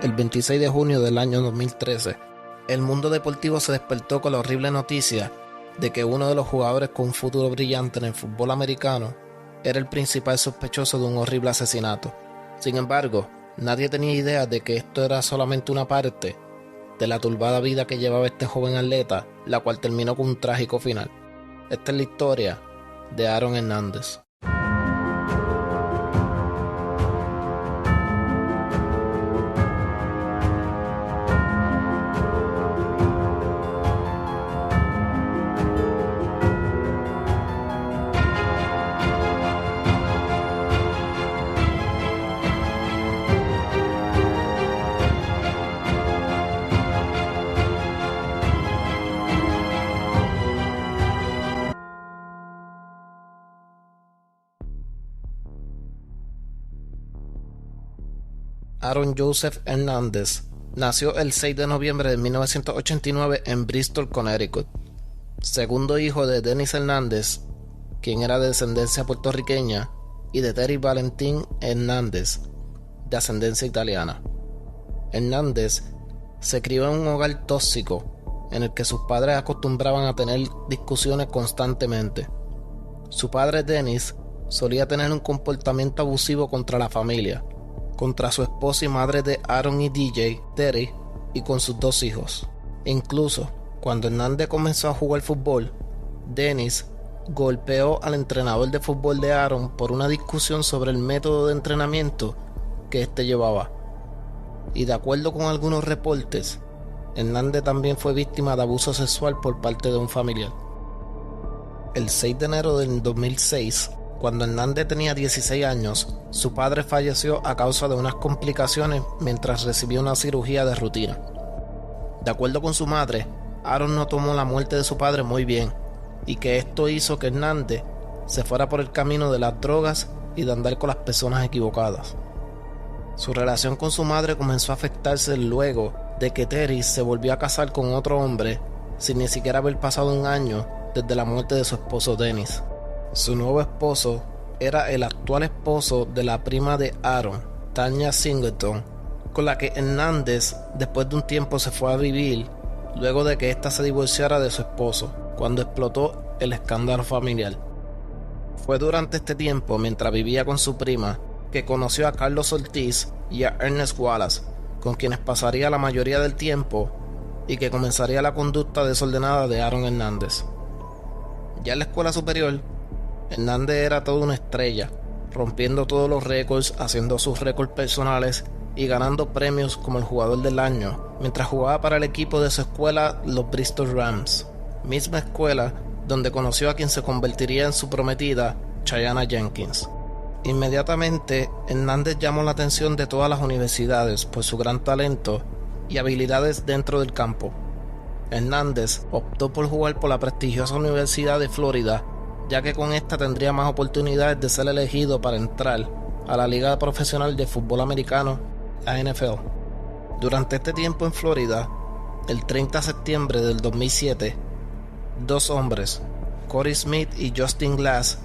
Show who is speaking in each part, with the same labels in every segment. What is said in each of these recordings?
Speaker 1: el 26 de junio del año 2013, el mundo deportivo se despertó con la horrible noticia de que uno de los jugadores con un futuro brillante en el fútbol americano era el principal sospechoso de un horrible asesinato. Sin embargo, nadie tenía idea de que esto era solamente una parte de la turbada vida que llevaba este joven atleta, la cual terminó con un trágico final. Esta es la historia de Aaron Hernández. Aaron Joseph Hernández nació el 6 de noviembre de 1989 en Bristol, Connecticut. Segundo hijo de Dennis Hernández, quien era de descendencia puertorriqueña, y de Terry Valentín Hernández, de ascendencia italiana. Hernández se crió en un hogar tóxico en el que sus padres acostumbraban a tener discusiones constantemente. Su padre Dennis solía tener un comportamiento abusivo contra la familia, contra su esposa y madre de Aaron y DJ, Terry, y con sus dos hijos. Incluso, cuando Hernández comenzó a jugar fútbol, Dennis golpeó al entrenador de fútbol de Aaron por una discusión sobre el método de entrenamiento que éste llevaba. Y de acuerdo con algunos reportes, Hernández también fue víctima de abuso sexual por parte de un familiar. El 6 de enero del 2006, cuando Hernández tenía 16 años, su padre falleció a causa de unas complicaciones mientras recibía una cirugía de rutina. De acuerdo con su madre, Aaron no tomó la muerte de su padre muy bien, y que esto hizo que Hernández se fuera por el camino de las drogas y de andar con las personas equivocadas. Su relación con su madre comenzó a afectarse luego de que Terry se volvió a casar con otro hombre sin ni siquiera haber pasado un año desde la muerte de su esposo Dennis. Su nuevo esposo era el actual esposo de la prima de Aaron, Tanya Singleton, con la que Hernández después de un tiempo se fue a vivir luego de que ésta se divorciara de su esposo, cuando explotó el escándalo familiar. Fue durante este tiempo, mientras vivía con su prima, que conoció a Carlos Ortiz y a Ernest Wallace, con quienes pasaría la mayoría del tiempo y que comenzaría la conducta desordenada de Aaron Hernández. Ya en la escuela superior, Hernández era toda una estrella, rompiendo todos los récords, haciendo sus récords personales y ganando premios como el jugador del año, mientras jugaba para el equipo de su escuela, los Bristol Rams, misma escuela donde conoció a quien se convertiría en su prometida, Chayana Jenkins. Inmediatamente, Hernández llamó la atención de todas las universidades por su gran talento y habilidades dentro del campo. Hernández optó por jugar por la prestigiosa Universidad de Florida, ya que con esta tendría más oportunidades de ser elegido para entrar a la Liga Profesional de Fútbol Americano, la NFL. Durante este tiempo en Florida, el 30 de septiembre del 2007, dos hombres, Corey Smith y Justin Glass,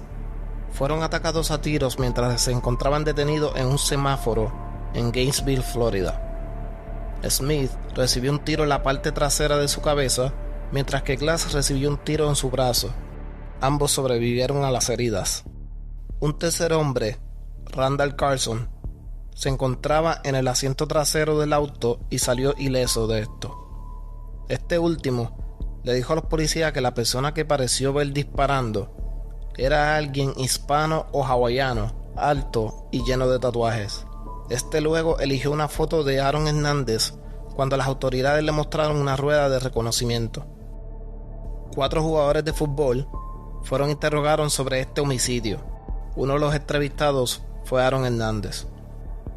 Speaker 1: fueron atacados a tiros mientras se encontraban detenidos en un semáforo en Gainesville, Florida. Smith recibió un tiro en la parte trasera de su cabeza, mientras que Glass recibió un tiro en su brazo. Ambos sobrevivieron a las heridas. Un tercer hombre, Randall Carson, se encontraba en el asiento trasero del auto y salió ileso de esto. Este último le dijo a los policías que la persona que pareció ver disparando era alguien hispano o hawaiano, alto y lleno de tatuajes. Este luego eligió una foto de Aaron Hernández cuando las autoridades le mostraron una rueda de reconocimiento. 4 jugadores de fútbol fueron interrogados sobre este homicidio. Uno de los entrevistados fue Aaron Hernández.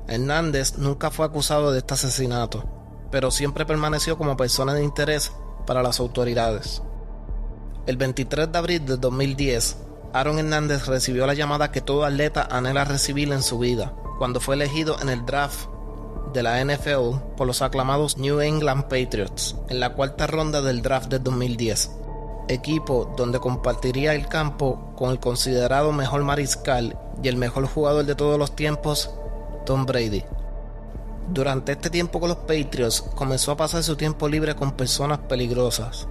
Speaker 1: Hernández nunca fue acusado de este asesinato, pero siempre permaneció como persona de interés para las autoridades. El 23 de abril de 2010, Aaron Hernández recibió la llamada que todo atleta anhela recibir en su vida, cuando fue elegido en el draft de la NFL por los aclamados New England Patriots, en la 4ª ronda del draft de 2010, equipo donde compartiría el campo con el considerado mejor mariscal y el mejor jugador de todos los tiempos, Tom Brady. Durante este tiempo con los Patriots, comenzó a pasar su tiempo libre con personas peligrosas.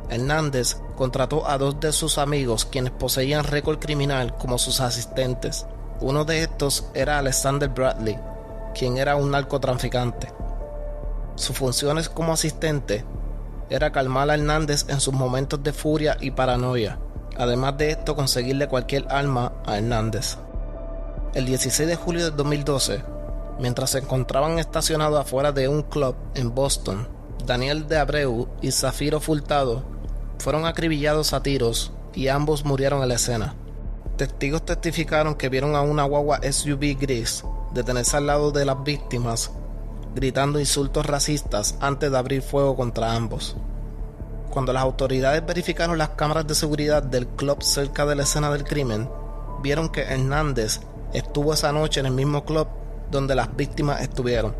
Speaker 1: Hernández contrató a 2 de sus amigos quienes poseían récord criminal como sus asistentes. Uno de estos era Alexander Bradley, quien era un narcotraficante. Sus funciones como asistente era calmar a Hernández en sus momentos de furia y paranoia, además de esto conseguirle cualquier arma a Hernández. El 16 de julio de 2012, mientras se encontraban estacionados afuera de un club en Boston, Daniel de Abreu y Zafiro Furtado fueron acribillados a tiros y ambos murieron en la escena. Testigos testificaron que vieron a una guagua SUV gris detenerse al lado de las víctimas, gritando insultos racistas antes de abrir fuego contra ambos. Cuando las autoridades verificaron las cámaras de seguridad del club cerca de la escena del crimen, vieron que Hernández estuvo esa noche en el mismo club donde las víctimas estuvieron.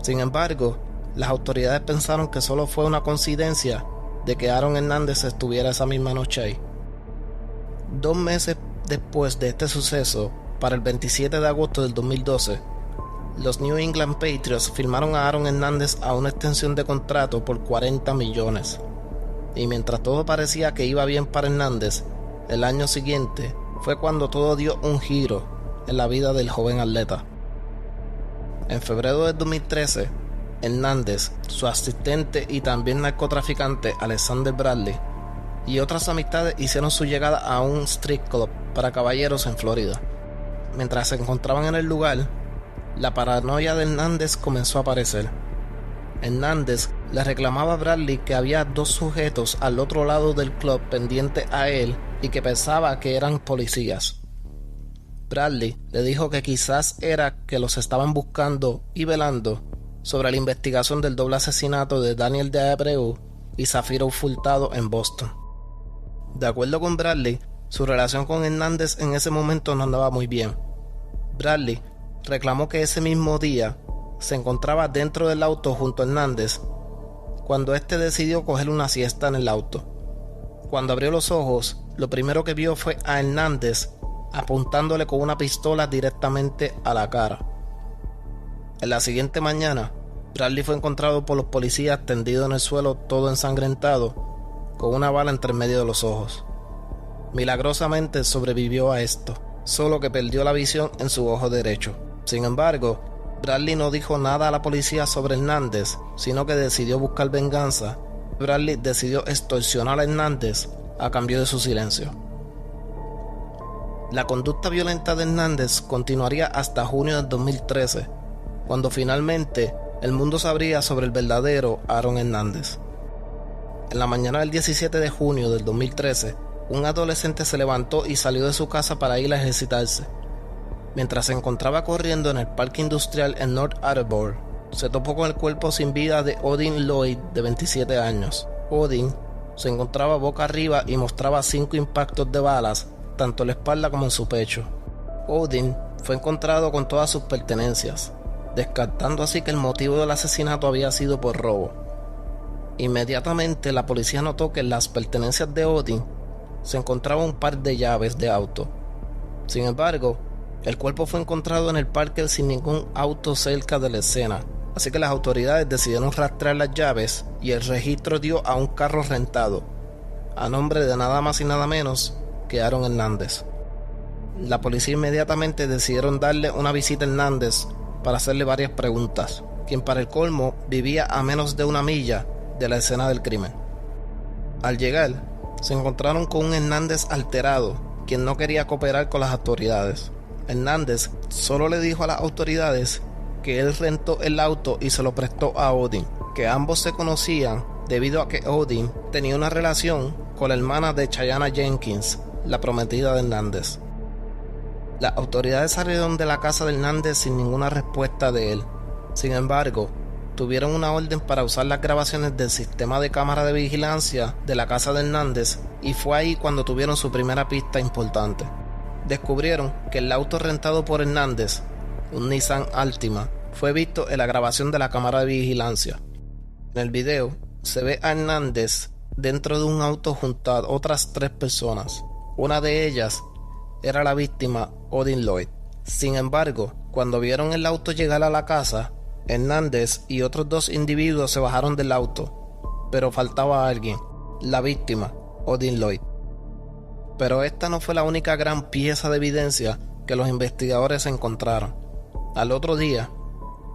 Speaker 1: Sin embargo, las autoridades pensaron que solo fue una coincidencia de que Aaron Hernández estuviera esa misma noche ahí. 2 meses después de este suceso, para el 27 de agosto del 2012, los New England Patriots firmaron a Aaron Hernández a una extensión de contrato por $40 millones. Y mientras todo parecía que iba bien para Hernández, el año siguiente fue cuando todo dio un giro en la vida del joven atleta. En febrero de 2013, Hernández, su asistente y también narcotraficante Alexander Bradley y otras amistades hicieron su llegada a un strip club para caballeros en Florida. Mientras se encontraban en el lugar, la paranoia de Hernández comenzó a aparecer. Hernández le reclamaba a Bradley que había 2 sujetos al otro lado del club pendientes a él y que pensaba que eran policías. Bradley le dijo que quizás era que los estaban buscando y velando sobre la investigación del doble asesinato de Daniel de Abreu y Zafiro Furtado en Boston. De acuerdo con Bradley, su relación con Hernández en ese momento no andaba muy bien. Bradley reclamó que ese mismo día se encontraba dentro del auto junto a Hernández cuando éste decidió coger una siesta en el auto. Cuando abrió los ojos, lo primero que vio fue a Hernández apuntándole con una pistola directamente a la cara. En la siguiente mañana, Bradley fue encontrado por los policías tendido en el suelo todo ensangrentado, con una bala entre medio de los ojos. Milagrosamente sobrevivió a esto, solo que perdió la visión en su ojo derecho. Sin embargo, Bradley no dijo nada a la policía sobre Hernández, sino que decidió buscar venganza. Bradley decidió extorsionar a Hernández a cambio de su silencio. La conducta violenta de Hernández continuaría hasta junio del 2013, cuando finalmente el mundo sabría sobre el verdadero Aaron Hernández. En la mañana del 17 de junio del 2013, un adolescente se levantó y salió de su casa para ir a ejercitarse. Mientras se encontraba corriendo en el parque industrial en North Attleboro, se topó con el cuerpo sin vida de Odin Lloyd, de 27 años. Odin se encontraba boca arriba y mostraba 5 impactos de balas, tanto en la espalda como en su pecho. Odin fue encontrado con todas sus pertenencias, descartando así que el motivo del asesinato había sido por robo. Inmediatamente la policía notó que en las pertenencias de Odin se encontraba un par de llaves de auto. Sin embargo, el cuerpo fue encontrado en el parque sin ningún auto cerca de la escena, así que las autoridades decidieron rastrear las llaves y el registro dio a un carro rentado, a nombre de nada más y nada menos que Aaron Hernández. La policía inmediatamente decidieron darle una visita a Hernández para hacerle varias preguntas, quien para el colmo vivía a menos de 1 milla de la escena del crimen. Al llegar, se encontraron con un Hernández alterado, quien no quería cooperar con las autoridades. Hernández solo le dijo a las autoridades que él rentó el auto y se lo prestó a Odin, que ambos se conocían debido a que Odin tenía una relación con la hermana de Chayana Jenkins, la prometida de Hernández. Las autoridades salieron de la casa de Hernández sin ninguna respuesta de él. Sin embargo, tuvieron una orden para usar las grabaciones del sistema de cámara de vigilancia de la casa de Hernández y fue ahí cuando tuvieron su primera pista importante. Descubrieron que el auto rentado por Hernández, un Nissan Altima, fue visto en la grabación de la cámara de vigilancia. En el video se ve a Hernández dentro de un auto junto a otras 3 personas. Una de ellas era la víctima Odin Lloyd. Sin embargo, Cuando vieron el auto llegar a la casa, Hernández y otros 2 individuos se bajaron del auto, pero faltaba alguien, la víctima, Odin Lloyd. Pero esta no fue la única gran pieza de evidencia que los investigadores encontraron. Al otro día,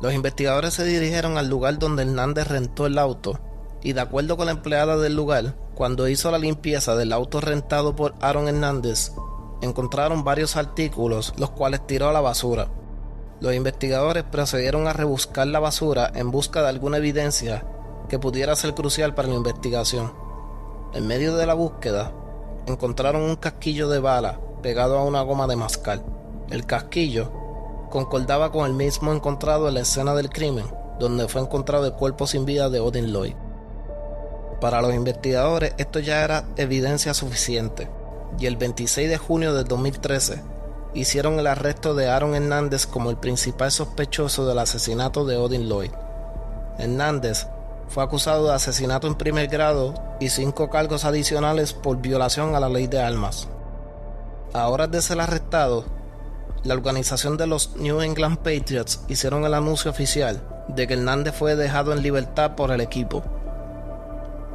Speaker 1: los investigadores se dirigieron al lugar donde Hernández rentó el auto y, de acuerdo con la empleada del lugar, cuando hizo la limpieza del auto rentado por Aaron Hernández, encontraron varios artículos los cuales tiró a la basura. Los investigadores procedieron a rebuscar la basura en busca de alguna evidencia que pudiera ser crucial para la investigación. En medio de la búsqueda, encontraron un casquillo de bala pegado a una goma de mascar. El casquillo concordaba con el mismo encontrado en la escena del crimen, donde fue encontrado el cuerpo sin vida de Odin Lloyd. Para los investigadores esto ya era evidencia suficiente, y el 26 de junio del 2013 hicieron el arresto de Aaron Hernández como el principal sospechoso del asesinato de Odin Lloyd. Hernández fue acusado de asesinato en primer grado y 5 cargos adicionales por violación a la ley de armas. A horas de ser arrestado, la organización de los New England Patriots hicieron el anuncio oficial de que Hernández fue dejado en libertad por el equipo.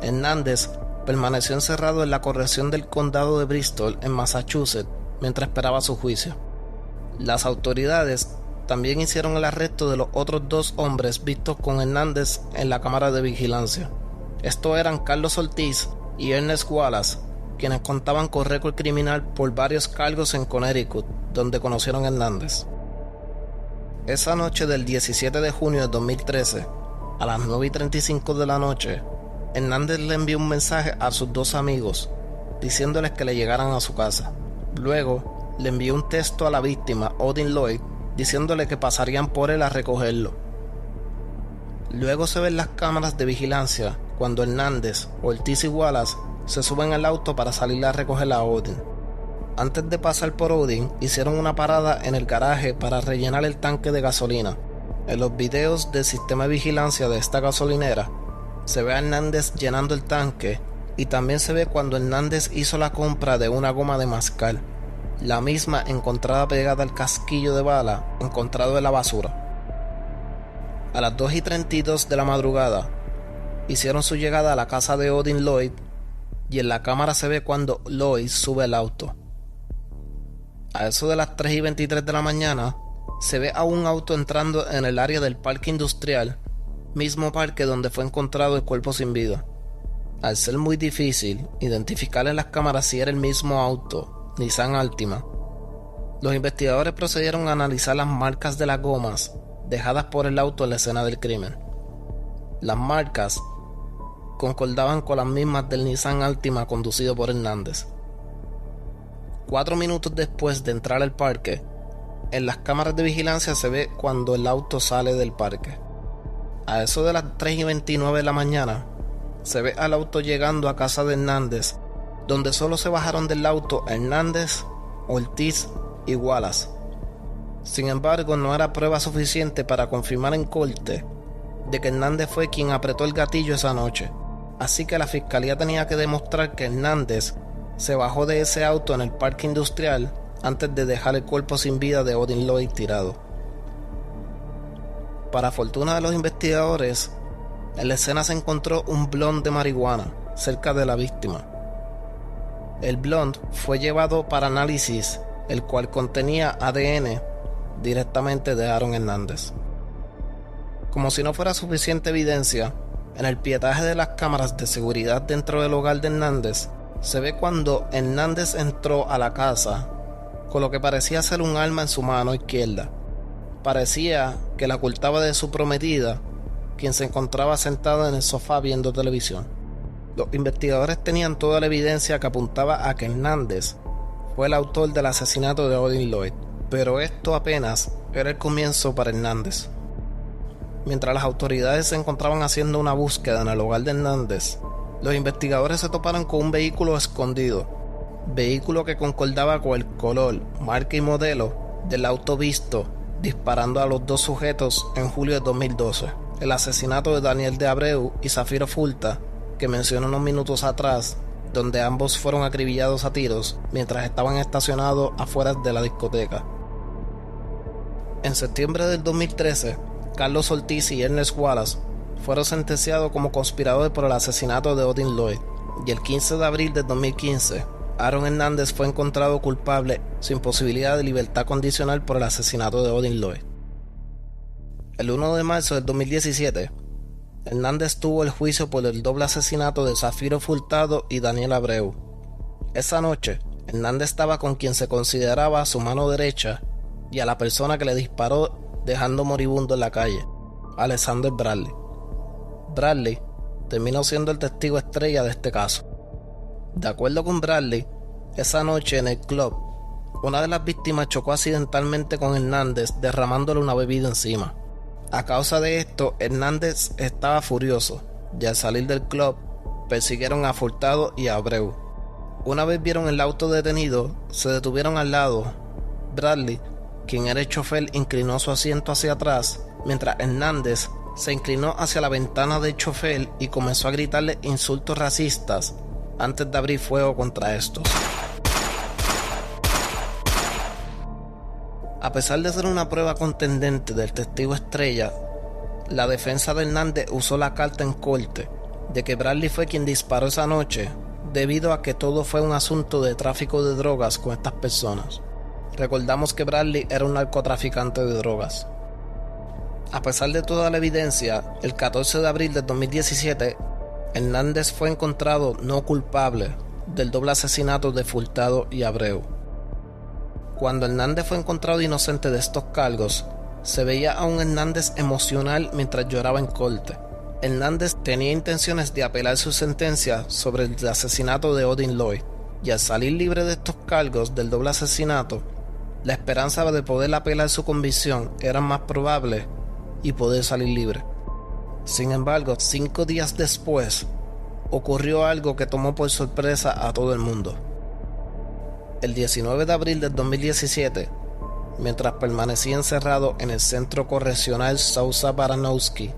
Speaker 1: Hernández permaneció encerrado en la corrección del condado de Bristol, en Massachusetts, mientras esperaba su juicio. Las autoridades también hicieron el arresto de los otros 2 hombres vistos con Hernández en la cámara de vigilancia. Estos eran Carlos Ortiz y Ernest Wallace, quienes contaban con récord criminal por varios cargos en Connecticut, donde conocieron a Hernández. Esa noche del 17 de junio de 2013, a las 9:35 de la noche, Hernández le envió un mensaje a sus 2 amigos, diciéndoles que le llegaran a su casa. Luego, le envió un texto a la víctima, Odin Lloyd, diciéndole que pasarían por él a recogerlo. Luego se ven las cámaras de vigilancia cuando Hernández, Ortiz y Wallace se suben al auto para salir a recoger a Odin. Antes de pasar por Odin, hicieron una parada en el garaje para rellenar el tanque de gasolina. En los videos del sistema de vigilancia de esta gasolinera, se ve a Hernández llenando el tanque y también se ve cuando Hernández hizo la compra de una goma de mascar, la misma encontrada pegada al casquillo de bala encontrado en la basura. A las 2:32 de la madrugada, hicieron su llegada a la casa de Odin Lloyd y en la cámara se ve cuando Lloyd sube el auto. A eso de las 3:23 de la mañana, se ve a un auto entrando en el área del parque industrial, mismo parque donde fue encontrado el cuerpo sin vida. Al ser muy difícil identificar en las cámaras si era el mismo auto, Nissan Altima, los investigadores procedieron a analizar las marcas de las gomas dejadas por el auto en la escena del crimen. Las marcas concordaban con las mismas del Nissan Altima conducido por Hernández. 4 minutos después de entrar al parque, en las cámaras de vigilancia se ve cuando el auto sale del parque. A eso de las 3:29 de la mañana, se ve al auto llegando a casa de Hernández, donde solo se bajaron del auto Hernández, Ortiz y Wallace. Sin embargo, no era prueba suficiente para confirmar en corte de que Hernández fue quien apretó el gatillo esa noche, así que la fiscalía tenía que demostrar que Hernández se bajó de ese auto en el parque industrial antes de dejar el cuerpo sin vida de Odin Lloyd tirado. Para fortuna de los investigadores, en la escena se encontró un blond de marihuana cerca de la víctima. El blond fue llevado para análisis, el cual contenía ADN directamente de Aaron Hernández. Como si no fuera suficiente evidencia, en el pietaje de las cámaras de seguridad dentro del hogar de Hernández, se ve cuando Hernández entró a la casa con lo que parecía ser un arma en su mano izquierda. Parecía que la ocultaba de su prometida, quien se encontraba sentada en el sofá viendo televisión. Los investigadores tenían toda la evidencia que apuntaba a que Hernández fue el autor del asesinato de Odin Lloyd, pero esto apenas era el comienzo para Hernández. Mientras las autoridades se encontraban haciendo una búsqueda en el hogar de Hernández, los investigadores se toparon con un vehículo escondido, vehículo que concordaba con el color, marca y modelo del auto visto disparando a los 2 sujetos en julio de 2012, el asesinato de Daniel de Abreu y Zafiro Fulta, que mencioné unos minutos atrás, donde ambos fueron acribillados a tiros mientras estaban estacionados afuera de la discoteca. En septiembre del 2013, Carlos Ortiz y Ernest Wallace fueron sentenciados como conspiradores por el asesinato de Odin Lloyd, y el 15 de abril del 2015, Aaron Hernández fue encontrado culpable sin posibilidad de libertad condicional por el asesinato de Odin Lloyd. El 1 de marzo del 2017, Hernández tuvo el juicio por el doble asesinato de Zafiro Furtado y Daniel Abreu. Esa noche, Hernández estaba con quien se consideraba su mano derecha y a la persona que le disparó dejando moribundo en la calle, Alexander Bradley. Bradley terminó siendo el testigo estrella de este caso. De acuerdo con Bradley, esa noche en el club, una de las víctimas chocó accidentalmente con Hernández derramándole una bebida encima. A causa de esto, Hernández estaba furioso y al salir del club persiguieron a Furtado y a Abreu. Una vez vieron el auto detenido, se detuvieron al lado. Bradley, quien era el chofer, inclinó su asiento hacia atrás, mientras Hernández se inclinó hacia la ventana del chofer y comenzó a gritarle insultos racistas antes de abrir fuego contra estos. A pesar de ser una prueba contundente del testigo estrella, la defensa de Hernández usó la carta en corte de que Bradley fue quien disparó esa noche, debido a que todo fue un asunto de tráfico de drogas con estas personas. Recordamos que Bradley era un narcotraficante de drogas. A pesar de toda la evidencia, el 14 de abril del 2017, Hernández fue encontrado no culpable del doble asesinato de Furtado y Abreu. Cuando Hernández fue encontrado inocente de estos cargos, se veía a un Hernández emocional mientras lloraba en corte. Hernández tenía intenciones de apelar su sentencia sobre el asesinato de Odin Lloyd, y al salir libre de estos cargos del doble asesinato, la esperanza de poder apelar su convicción era más probable y poder salir libre. Sin embargo, 5 días después, ocurrió algo que tomó por sorpresa a todo el mundo. El 19 de abril del 2017, mientras permanecía encerrado en el centro correccional Sousa Baranowski,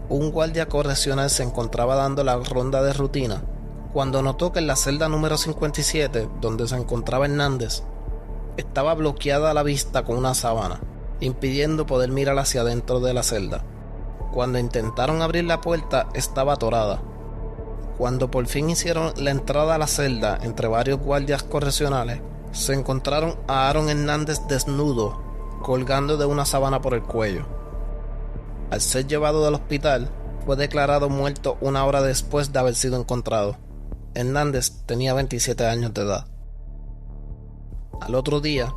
Speaker 1: un guardia correccional se encontraba dando la ronda de rutina cuando notó que en la celda número 57, donde se encontraba Hernández, estaba bloqueada la vista con una sábana, impidiendo poder mirar hacia adentro de la celda. Cuando intentaron abrir la puerta, estaba atorada. Cuando por fin hicieron la entrada a la celda entre varios guardias correccionales, se encontraron a Aaron Hernández desnudo, colgando de una sábana por el cuello. Al ser llevado del hospital, fue declarado muerto 1 hora después de haber sido encontrado. Hernández tenía 27 años de edad. Al otro día,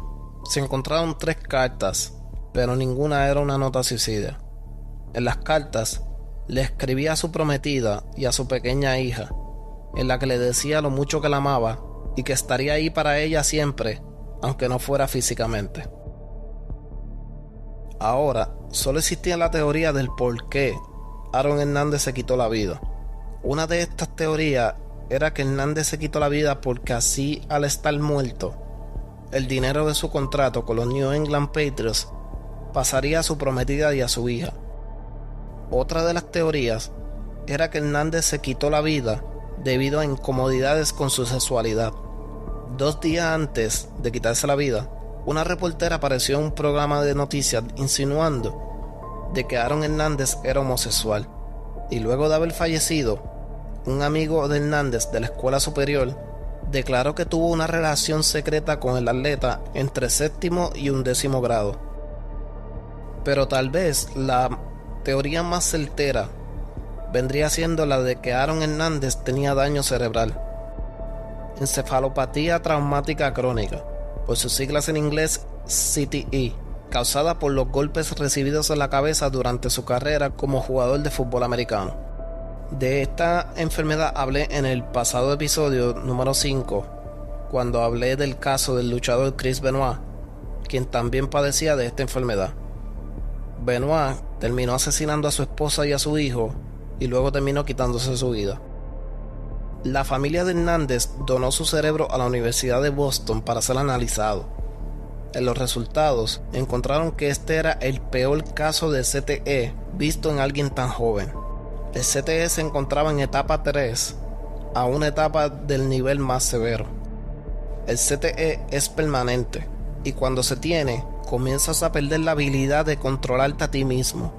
Speaker 1: se encontraron 3 cartas, pero ninguna era una nota suicida. En las cartas, le escribía a su prometida y a su pequeña hija, en la que le decía lo mucho que la amaba y que estaría ahí para ella siempre, aunque no fuera físicamente. Ahora, solo existía la teoría del por qué Aaron Hernández se quitó la vida. Una de estas teorías era que Hernández se quitó la vida porque así, al estar muerto, el dinero de su contrato con los New England Patriots pasaría a su prometida y a su hija. Otra de las teorías era que Hernández se quitó la vida debido a incomodidades con su sexualidad. 2 días antes de quitarse la vida, una reportera apareció en un programa de noticias insinuando de que Aaron Hernández era homosexual, y luego de haber fallecido, un amigo de Hernández de la escuela superior declaró que tuvo una relación secreta con el atleta entre 7º y 11º grado. Pero tal vez la teoría más certera vendría siendo la de que Aaron Hernández tenía daño cerebral, encefalopatía traumática crónica, por sus siglas en inglés CTE, causada por los golpes recibidos en la cabeza durante su carrera como jugador de fútbol americano. De esta enfermedad hablé en el pasado episodio número 5, cuando hablé del caso del luchador Chris Benoit, quien también padecía de esta enfermedad. Benoit terminó asesinando a su esposa y a su hijo, y luego terminó quitándose su vida. La familia de Hernández donó su cerebro a la Universidad de Boston para ser analizado. En los resultados encontraron que este era el peor caso de CTE visto en alguien tan joven. El CTE se encontraba en etapa 3, a una etapa del nivel más severo. El CTE es permanente y cuando se tiene, comienzas a perder la habilidad de controlarte a ti mismo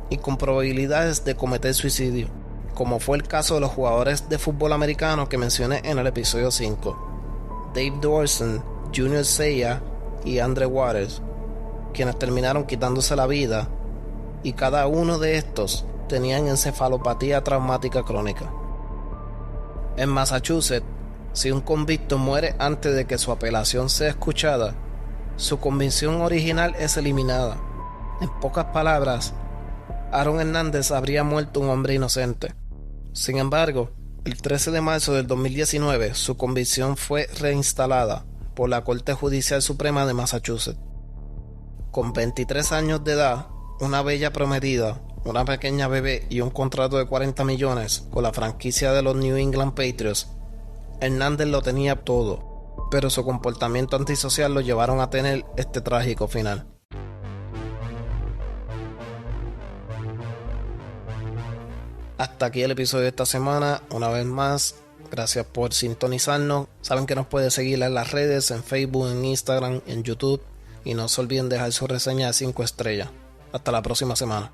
Speaker 1: y con probabilidades de cometer suicidio, como fue el caso de los jugadores de fútbol americano que mencioné en el episodio 5, Dave Dorson, Junior Seau y Andre Waters, quienes terminaron quitándose la vida, y cada uno de estos tenían encefalopatía traumática crónica. En Massachusetts, si un convicto muere antes de que su apelación sea escuchada, su convicción original es eliminada. En pocas palabras, Aaron Hernández habría muerto un hombre inocente. Sin embargo, el 13 de marzo del 2019, su convicción fue reinstalada por la Corte Judicial Suprema de Massachusetts. Con 23 años de edad, una bella prometida, una pequeña bebé y un contrato de 40 millones con la franquicia de los New England Patriots, Hernández lo tenía todo, pero su comportamiento antisocial lo llevaron a tener este trágico final. Hasta aquí el episodio de esta semana. Una vez más, gracias por sintonizarnos. Saben que nos pueden seguir en las redes, en Facebook, en Instagram, en YouTube. Y no se olviden dejar su reseña de 5 estrellas. Hasta la próxima semana.